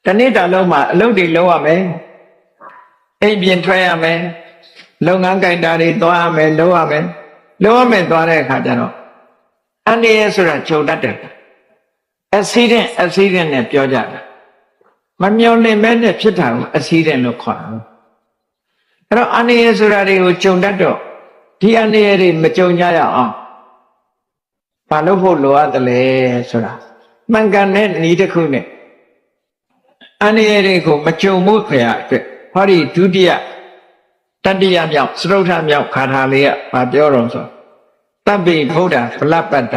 တနေ့တာလုံးမှာအလုပ်တွေလုပ်ရမယ်အိမ်ပြင်ထွက်ရမယ်လုပ်ငန်းကိုင်တာတွေသွားရမယ်လုပ်ရမယ်သွားတဲ့အခါကျတော့အန္တရာယ်ဆိုတာကြုံတတ်တယ်accident နဲ့ပြောကြတာမမျော်လင့်မဲ့နဲ့ဖြစ်တာကို accident လို့ခေါ်တာအဲ့တော့အန္တရာယ်ဆိုတာတွေကိုကြုံတတ်တော့ဒီအန္တရာယ်တွေမကြုံကြရအောင်ဘာလို့ဖို့လိုအပ်တယ်လဲဆိုတာမှန်ကန်တဲ့နည်းတစ်ခုနဲ့အန္တရာယ်တွေကိုမကြုံမှုခရအတွက်ဟောဒီဒုတိယတတိယမြောက်စတုထမြောက်ခါထာလေးကဘာပြောတော့ဆိုတပ္ပိဗုဒ္ဓဗလပတ္တ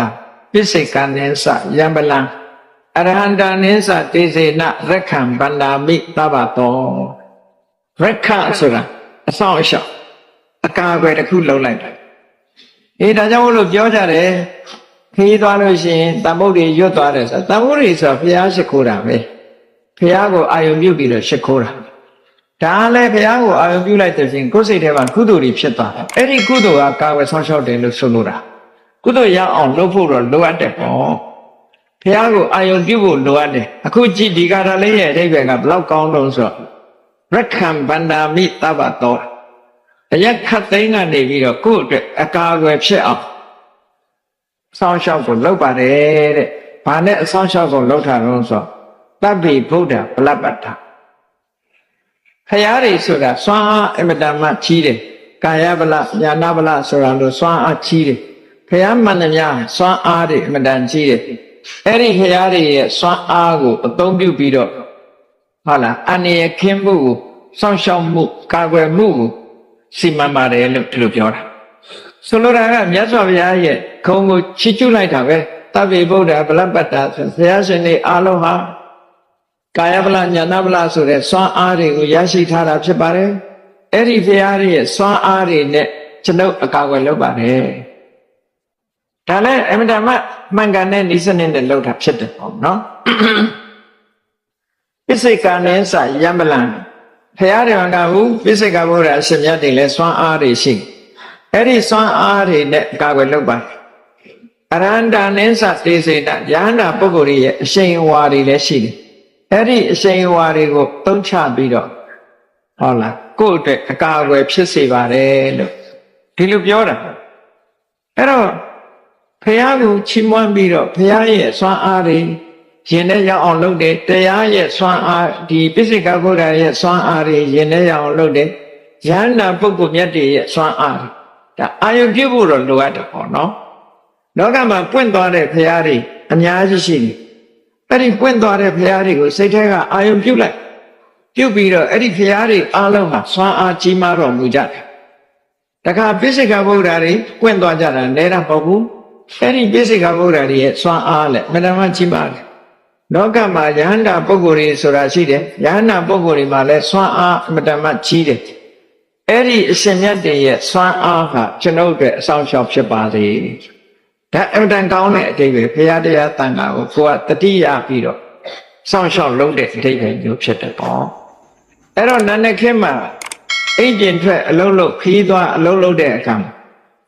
ပိစိကံနိသယံပလံအရဟန္တာနိသတေစေနရက္ခံဗန္ဒာမိသဗ္ဗတောရက္ခဆိုတာအဆောင်အရှောက်အကာအကွယ်တစ်ခုလုံးလိုက်တယ်ဒါကြောင့်လို့ပြောကြတယ်ခီးသွားလို့ရှိရင်တမ္မုတ်တွေရွတ်သွားတယ်ဆိုတမ္မုတ်တွေဆိုဘုရားရှိခိုးတာပဲဘုရားကိုအာယုံပြုပြီးတော့ရှိခိုးတာဒါလည်းဘုရားကိုအာယုံပြုလိုက်တဲ့ချင်းကိုယ်စိတ်ထဲမှာကုသိုလ်တွေဖြစ်သွားတယ်အဲ့ဒီကုသိုလ်ကကာဝယ်ဆောင်ရှောက်တယ်လို့ဆိုလိုတာကုသိုလ်ရအောင်လုပ်ဖို့တော့လိုအပ်တယ်ပေါ့ဘုရားကိုအာယုံပြုဖို့လိုအပ်တယ်အခုကြည့်ဒီကာထာလေးရဲ့အဓိပ္ပာယ်ကဘလောက်ကောင်းလို့ဆိုရက္ခံဗန္ဒာမိသဗ္ဗတောအရက်ခတ်သိမ်းကနေပြီးတော့ကိုယ့်အတွက်အကာအကွယ်ဖြစ်အောင်ဆောင်းလျှောက်ကိုလုပ်ပါတယ်တဲ့ဘာနဲ့အဆောင်းလျှောက်ကိုလုပ်တာလို့ဆိုတပ္ပိဗုဒ္ဓဗလပတ္ထခရားတွေဆိုတာစွမ်းအားအမတမကြီးတယ်ကာယဗလညာနာဗလဆိုတာလို့စွမ်းအားကြီးတယ်ခရားမှန်သမျှစွမ်းအားတွေအမတန်ကြီးတယ်အဲ့ဒီခရားတွေရဲ့စွမ်းအားကိုအသုံးပြုပြီးတော့ဟုတ်လားအန္တရာယ်ခင်းမှုကိုစောင့်ရှောက်မှုကာကွယ်မှုကိုစီမံပါတယ်လို့ဒီလိုပြောတာဆိုလိုတာကမြတ်စွာဘုရားရဲ့ခုံကိုချီးကျူးလိုက်တာပဲတပ္ပိဗုဒ္ဓဗလပတ္တဆိုဘုရားရှင်တွေအားလုံးဟာကာယဗလညာနာဗလဆိုတဲ့စွမ်းအားတွေကိုရရှိထားတာဖြစ်ပါတယ်အဲ့ဒီဘုရားရဲ့စွမ်းအားတွေနဲ့ကျွန်ုပ်အကာအကွယ်လုပ်ပါတယ်ဒါလည်းအမှန်တမ်းမှန်ကန်တဲ့ဤစနစ်နဲ့လုပ်တာဖြစ်တယ်ပေါ့နော်ပိစိကံနိသယံပလံဘုရားတော်ကဘူးပိစိကဗုဒ္ဓအရှင်မြတ်တွေလည်းစွမ်းအားတွေရှိအဲ့ဒီစွမ်းအားတွေနဲ့အကာအကွယ်လုပ်ပါတယ်အရဟန္တာနိသတေစေတယဟန္တာပုဂ္ဂိုလ်ရဲ့အရှိန်အဝါတွေလည်းရှိတယ်အဲ့ဒီအရှိန်အဝါတွေကိုသုံးချပြီးတော့ဟုတ်လားကိုယ့်အတွက်အကာအကွယ်ဖြစ်စေပါတယ်လို့ဒီလိုပြောတာအဲ့တော့ဘုရားကိုချီးမွမ်းပြီးတော့ဘုရားရဲ့စွမ်းအားတွေရင်ထဲရောက်အောင်လုပ်တယ်တရားရဲ့စွမ်းအားဒီပိစိကဗုဒ္ဓရဲ့စွမ်းအားတွေရင်ထဲရောက်အောင်လုပ်တယ်ယန္တာပုဂ္ဂိုလ်မြတ်တွေရဲ့စွမ်းအားဒါအာယုပြုဖို့တော့လိုအပ်တယ်ပေါ့နော်လောကမှာပွင့်သွားတဲ့ဘုရားတွေအများကြီးရှိတယ်အဲ့ဒီပွင့်သွားတဲ့ဘုရားတွေကိုစိတ်ထဲကအာယုပြုလိုက်ပြုပြီးတော့အဲ့ဒီဘုရားတွေအားလုံးဟာစွမ်းအားကြီးမားတော်မူကြတယ်တခါပိစိကဗုဒ္ဓတွေပွင့်သွားကြတာလဲတာမဟုတ်ဘူးအဲ့ဒီပိစိကဗုဒ္ဓတွေရဲ့စွမ်းအားလည်းမတမကြီးမားတယ်လောကမှာယဟန္တာပုဂ္ဂိုလ်တွေဆိုတာရှိတယ်ယဟန္တာပုဂ္ဂိုလ်တွေမှာလည်းစွမ်းအားအမတမကြီးတယ်အဲ့ဒီအရှင်မြတ်တွေရဲ့စွမ်းအားဟာကျွန်ုပ်တို့အဆောင်ရှောက်ဖြစ်ပါစေဒါအမတန်ကောင်းတဲ့အဓိပ္ပာယ်ဘုရားတရားတန်ခါကိုကိုယ်ကတတိယပြီးတော့စောင့်ရှောက်လုံးတဲ့အဓိပ္ပာယ်မျိုးဖြစ်တယ်ပေါ့အဲ့တော့နန္ဒခေမှာအိမ်ပြင်ထွက်အလုံးလုံးခီးသွားအလုံးလုံးတဲ့အခါ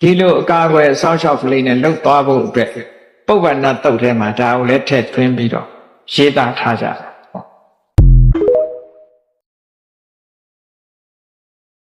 ဒီလိုအကာအကွယ်စောင့်ရှောက်ကလေးနဲ့လှုပ်သွားဖို့အတွက်ပုဗ္ဗန္နတုတ်ထဲမှာဒါကိုလည်းထည့်သွင်းပြီးတော့ရေးသားထားကြတယ်